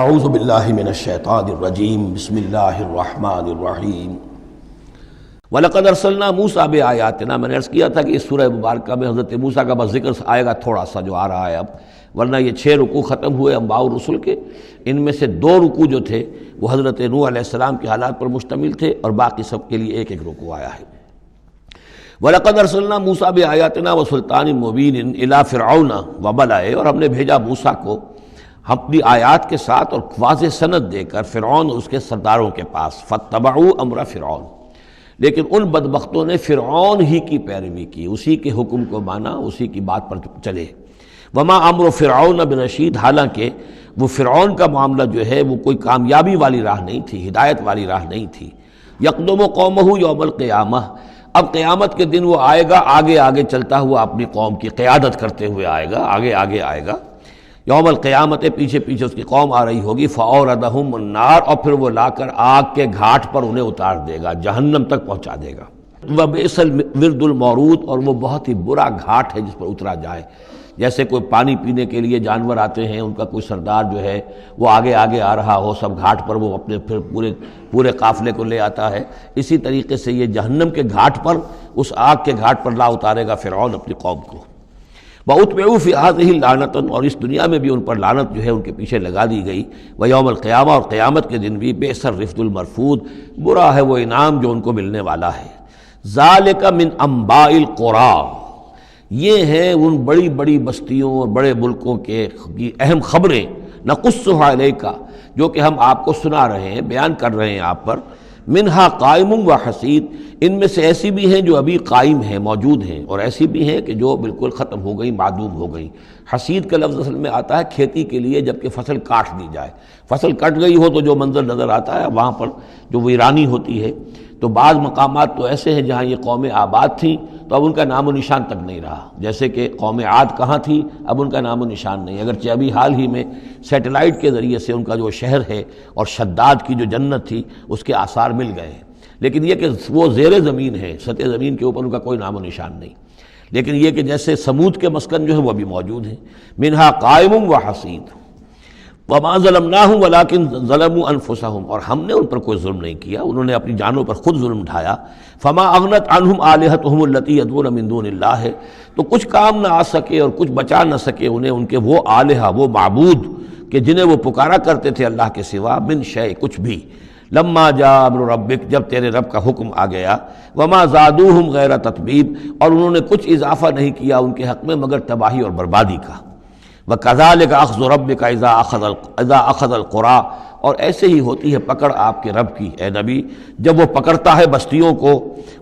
اعوذ باللہ من الشیطان الرجیم بسم اللہ الرحمن الرحیم وَلَقَدْ أَرْسَلْنَا مُوسَىٰ بِآيَاتِنَا، میں نے عرض کیا تھا کہ اس سورہ مبارکہ میں حضرت موسیٰ کا بس ذکر آئے گا تھوڑا سا جو آ رہا ہے اب، ورنہ یہ 6 رکوع ختم ہوئے انبیاء و رسل کے، ان میں سے 2 رکوع جو تھے وہ حضرت نوح علیہ السلام کے حالات پر مشتمل تھے، اور باقی سب کے لیے ایک رکوع آیا ہے۔ وَلَقَدْ أَرْسَلْنَا مُوسَىٰ بِآيَاتِنَا وَسُلْطَانٍ مُّبِينٍ إِلَىٰ فِرْعَوْنَ وَمَلَئِهِ، اور ہم نے بھیجا موسیٰ کو اپنی آیات کے ساتھ اور واضح سند دے کر فرعون اور اس کے سرداروں کے پاس، فَاتَّبَعُوا أَمْرَ فِرْعَوْنَ، لیکن ان بدبختوں نے فرعون ہی کی پیروی کی، اسی کے حکم کو مانا، اسی کی بات پر چلے۔ وما امر فرعون برشید، حالانکہ وہ فرعون کا معاملہ جو ہے وہ کوئی کامیابی والی راہ نہیں تھی، ہدایت والی راہ نہیں تھی۔ یقدم قومہ یوم القیامہ، اب قیامت کے دن وہ آئے گا آگے آگے چلتا ہوا، اپنی قوم کی قیادت کرتے ہوئے آئے گا، آگے آگے آئے گا۔ یوم القیامت، پیچھے پیچھے اس کی قوم آ رہی ہوگی، فَأَوْرَدَهُمُ النَّارَ، اور پھر وہ لا کر آگ کے گھاٹ پر انہیں اتار دے گا، جہنم تک پہنچا دے گا۔ وَبِئْسَ الْوِرْدُ الْمَوْرُودُ، اور وہ بہت ہی برا گھاٹ ہے جس پر اترا جائے۔ جیسے کوئی پانی پینے کے لیے جانور آتے ہیں، ان کا کوئی سردار جو ہے وہ آگے آگے آ رہا ہو، سب گھاٹ پر وہ اپنے پھر پورے قافلے کو لے آتا ہے، اسی طریقے سے یہ جہنم کے گھاٹ پر، اس آگ کے گھاٹ پر لا اتارے گا فرعون اپنی قوم کو۔ وَأُتْبِعُوا فِي هَٰذِهِ لَعْنَةً، اور اس دنیا میں بھی ان پر لعنت جو ہے ان کے پیچھے لگا دی گئی۔ وَيَوْمَ الْقِيَامَةِ، اور قیامت کے دن بھی، بِئْسَ الرِّفْدُ الْمَرْفُودُ، برا ہے وہ انعام جو ان کو ملنے والا ہے۔ ذَلِكَ مِنْ أَنْبَاءِ الْقُرَىٰ، یہ ہیں ان بڑی بڑی بستیوں اور بڑے ملکوں کی اہم خبریں، نَقُصُّهَا عَلَيْكَ، جو کہ ہم آپ کو سنا رہے ہیں، بیان کر رہے ہیں آپ پر۔ منہا قائم و حسید، ان میں سے ایسی بھی ہیں جو ابھی قائم ہیں، موجود ہیں، اور ایسی بھی ہیں کہ جو بالکل ختم ہو گئی، معدوم ہو گئی۔ حسید کا لفظ اصل میں آتا ہے کھیتی کے لیے، جب کہ فصل کاٹ دی جائے، فصل کٹ گئی ہو تو جو منظر نظر آتا ہے وہاں پر جو ویرانی ہوتی ہے۔ تو بعض مقامات تو ایسے ہیں جہاں یہ قومیں آباد تھیں تو اب ان کا نام و نشان تک نہیں رہا، جیسے کہ قوم عاد کہاں تھی، اب ان کا نام و نشان نہیں، اگرچہ ابھی حال ہی میں سیٹلائٹ کے ذریعے سے ان کا جو شہر ہے اور شداد کی جو جنت تھی اس کے آثار مل گئے ہیں، لیکن یہ کہ وہ زیر زمین ہے، سطح زمین کے اوپر ان کا کوئی نام و نشان نہیں۔ لیکن یہ کہ جیسے سمود کے مسکن جو ہے وہ بھی موجود ہیں۔ منہا قائم و حسید، وما ظلمناہم ولکن ظلموا انفسہم، اور ہم نے ان پر کوئی ظلم نہیں کیا، انہوں نے اپنی جانوں پر خود ظلم اٹھایا۔ فما اغنت عنہم آلہتہم التی یدعون من دون اللہ، تو کچھ کام نہ آ سکے اور کچھ بچا نہ سکے انہیں ان کے وہ آلہہ، وہ معبود کہ جنہیں وہ پکارا کرتے تھے اللہ کے سوا، من شیء، کچھ بھی، لما جاء امر ربک، جب تیرے رب کا حکم آ گیا، وما زادوہم غیر تتبیب، اور انہوں نے کچھ اضافہ نہیں کیا ان کے حق میں مگر تباہی اور بربادی کا۔ وَكَذَلِكَ أَخْذُ رَبِّكَ إِذَا أَخَذَ الْقُرَىٰ، اور ایسے ہی ہوتی ہے پکڑ آپ کے رب کی اے نبی جب وہ پکڑتا ہے بستیوں کو،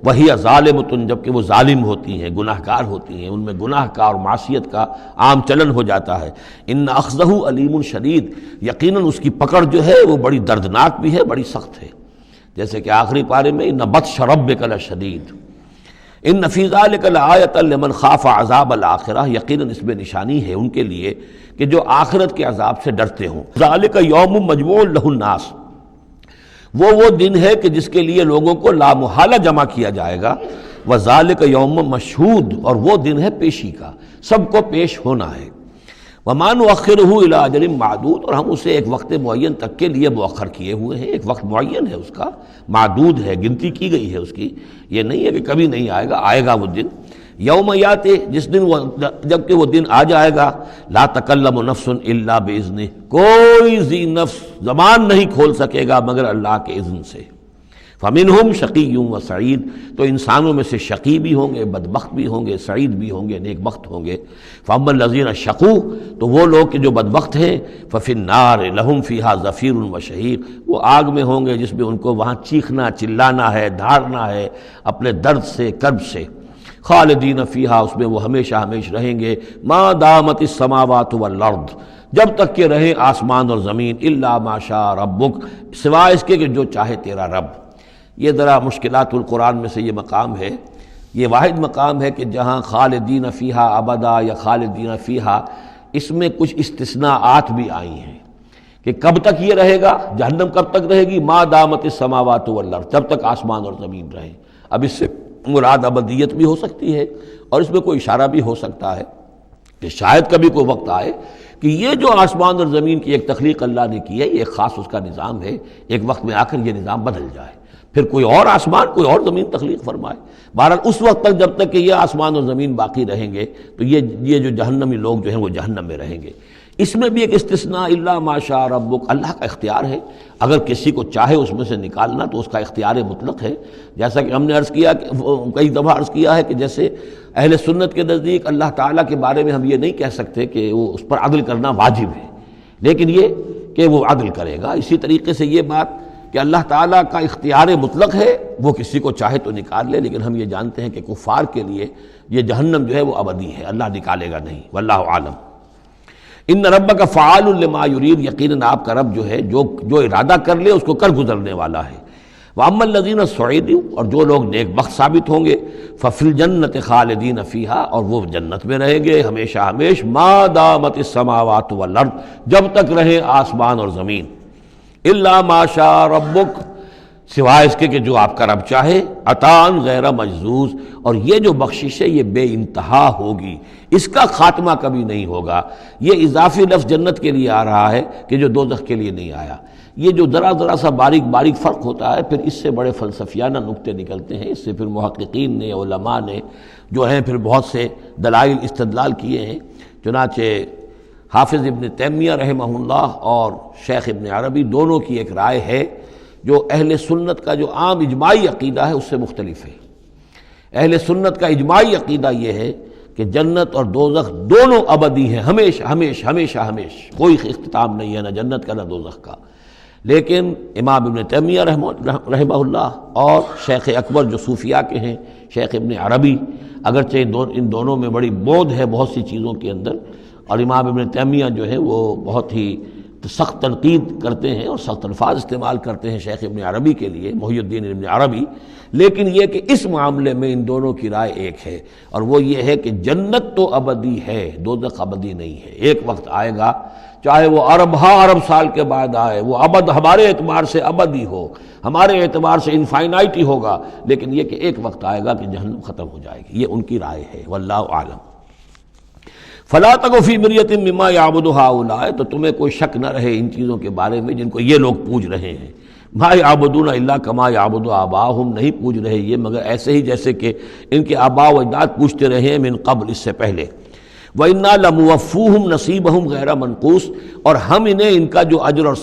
وَهِيَ ظَالِمَةٌ، جبکہ وہ ظالم ہوتی ہیں، گناہ گار ہوتی ہیں، ان میں گناہ کا اور معصیت کا عام چلن ہو جاتا ہے۔ إِنَّ أَخْذَهُ عَلِيمٌ شَدِيدٌ، یقیناً اس کی پکڑ جو ہے وہ بڑی دردناک بھی ہے، بڑی سخت ہے، جیسے کہ آخری پارے میں إِنَّ بَطْشَ رَبِّكَ لَشَدِيدٌ ان فی ذلک لآیۃ لمن خاف عذاب الآخرہ، یقیناً اس میں نشانی ہے ان کے لیے کہ جو آخرت کے عذاب سے ڈرتے ہوں۔ ذالک یوم مجموع لہ الناس، وہ دن ہے کہ جس کے لیے لوگوں کو لامحالہ جمع کیا جائے گا۔ وذالک یوم مشہود، اور وہ دن ہے پیشی کا، سب کو پیش ہونا ہے۔ وما نؤخرہ الی اجل معدود، اور ہم اسے ایک وقت معین تک کے لیے مؤخر کیے ہوئے ہیں، ایک وقت معین ہے اس کا، معدود ہے، گنتی کی گئی ہے اس کی، یہ نہیں ہے کہ کبھی نہیں آئے گا، آئے گا وہ دن۔ یوم یاتی، جس دن جب کہ وہ دن آ جائے گا، لا تکلم نفس الا باذنہ، کوئی ذی نفس زبان نہیں کھول سکے گا مگر اللہ کے اذن سے۔ فمنہم شقی و سعید، تو انسانوں میں سے شقی بھی ہوں گے، بدبخت بھی ہوں گے، سعید بھی ہوں گے، نیک بخت ہوں گے۔ فاما الذین شقوا، تو وہ لوگ کہ جو بدبخت ہیں، ففی النار لہم فیہا زفیر و شہیق، وہ آگ میں ہوں گے جس میں ان کو وہاں چیخنا چلانا ہے، دھاڑنا ہے اپنے درد سے، کرب سے۔ خالدین فیہا، اس میں وہ ہمیشہ ہمیشہ رہیں گے، ما دامت السماوات والارض، جب تک کہ رہیں آسمان اور زمین، الا ما شاء ربک، سوائے اس کے کہ جو چاہے تیرا رب۔ یہ ذرا مشکلات القرآن میں سے یہ مقام ہے، یہ واحد مقام ہے کہ جہاں خالدین فیہا ابدا یا خالدین فیہا، اس میں کچھ استثناءات بھی آئی ہیں کہ کب تک یہ رہے گا، جہنم کب تک رہے گی، ما دامت السماوات والارض، جب تک آسمان اور زمین رہیں۔ اب اس سے مراد ابدیت بھی ہو سکتی ہے، اور اس میں کوئی اشارہ بھی ہو سکتا ہے کہ شاید کبھی کوئی وقت آئے کہ یہ جو آسمان اور زمین کی ایک تخلیق اللہ نے کی ہے، یہ ایک خاص اس کا نظام ہے، ایک وقت میں آ کر یہ نظام بدل جائے، پھر کوئی اور آسمان کوئی اور زمین تخلیق فرمائے۔ بہرحال اس وقت تک جب تک کہ یہ آسمان اور زمین باقی رہیں گے تو یہ جو جہنمی لوگ جو ہیں وہ جہنم میں رہیں گے۔ اس میں بھی ایک استثناء، الا ما شاء ربک، اللہ کا اختیار ہے، اگر کسی کو چاہے اس میں سے نکالنا تو اس کا اختیار مطلق ہے۔ جیسا کہ ہم نے عرض کیا، کئی دفعہ عرض کیا ہے کہ جیسے اہل سنت کے نزدیک اللہ تعالیٰ کے بارے میں ہم یہ نہیں کہہ سکتے کہ وہ اس پر عدل کرنا واجب ہے، لیکن یہ کہ وہ عدل کرے گا۔ اسی طریقے سے یہ بات کہ اللہ تعالیٰ کا اختیار مطلق ہے، وہ کسی کو چاہے تو نکال لے، لیکن ہم یہ جانتے ہیں کہ کفار کے لیے یہ جہنم جو ہے وہ ابدی ہے، اللہ نکالے گا نہیں، واللہ عالم۔ ان ربک فعال لما یرید، یقیناً آپ کا رب جو ہے جو ارادہ کر لے اس کو کر گزرنے والا ہے۔ واما الذین سعدوا، اور جو لوگ نیک بخت ثابت ہوں گے، ففی الجنۃ خالدین فیہا، اور وہ جنت میں رہیں گے ہمیشہ ہمیش، ما دامت السماوات والارض، جب تک رہیں آسمان اور زمین، الا ما شاء ربک، سوائے اس کے کہ جو آپ کا رب چاہے، عطاء غیر مجذوذ، اور یہ جو بخشش ہے یہ بے انتہا ہوگی، اس کا خاتمہ کبھی نہیں ہوگا۔ یہ اضافی لفظ جنت کے لیے آ رہا ہے کہ جو دوزخ کے لیے نہیں آیا۔ یہ جو ذرا سا باریک باریک فرق ہوتا ہے، پھر اس سے بڑے فلسفیانہ نکتے نکلتے ہیں، اس سے پھر محققین نے، علماء نے جو ہیں پھر بہت سے دلائل استدلال کیے ہیں۔ چنانچہ حافظ ابن تیمیہ رحمہ اللہ اور شیخ ابن عربی دونوں کی ایک رائے ہے جو اہل سنت کا جو عام اجماعی عقیدہ ہے اس سے مختلف ہے۔ اہل سنت کا اجماعی عقیدہ یہ ہے کہ جنت اور دوزخ دونوں ابدی ہیں، ہمیشہ ہمیشہ ہمیشہ ہمیشہ، کوئی اختتام نہیں ہے نہ جنت کا نہ دوزخ کا۔ لیکن امام ابن تیمیہ رحمہ اللہ اور شیخ اکبر جو صوفیاء کے ہیں، شیخ ابن عربی، اگرچہ ان دونوں میں بڑی بود ہے بہت سی چیزوں کے اندر، اور امام ابن تیمیہ جو ہے وہ بہت ہی سخت تنقید کرتے ہیں اور سخت الفاظ استعمال کرتے ہیں شیخ ابن عربی کے لیے، محی الدین ابن عربی، لیکن یہ کہ اس معاملے میں ان دونوں کی رائے ایک ہے، اور وہ یہ ہے کہ جنت تو ابدی ہے، دوزخ ابدی نہیں ہے۔ ایک وقت آئے گا، چاہے وہ ارب سال کے بعد آئے، وہ ابد ہمارے اعتبار سے ابدی ہو، ہمارے اعتبار سے انفائنائٹی ہوگا، لیکن یہ کہ ایک وقت آئے گا کہ جہنم ختم ہو جائے گی۔ یہ ان کی رائے ہے، واللہ اعلم۔ فلا تک فی مریۃ مما یعبد ہؤلاء، تو تمہیں کوئی شک نہ رہے ان چیزوں کے بارے میں جن کو یہ لوگ پوج رہے ہیں۔ ما یعبدون الا کما یعبد آباؤہم، نہیں پوج رہے یہ مگر ایسے ہی جیسے کہ ان کے آباء و اجداد پوجتے رہے ہیں من قبل، اس سے پہلے۔ وَإِنَّا لَمُوَفُّوهُمْ نَصِيبَهُمْ غَيْرَ مَنقُوص، اور ہم انہیں ان کا جو اجر اور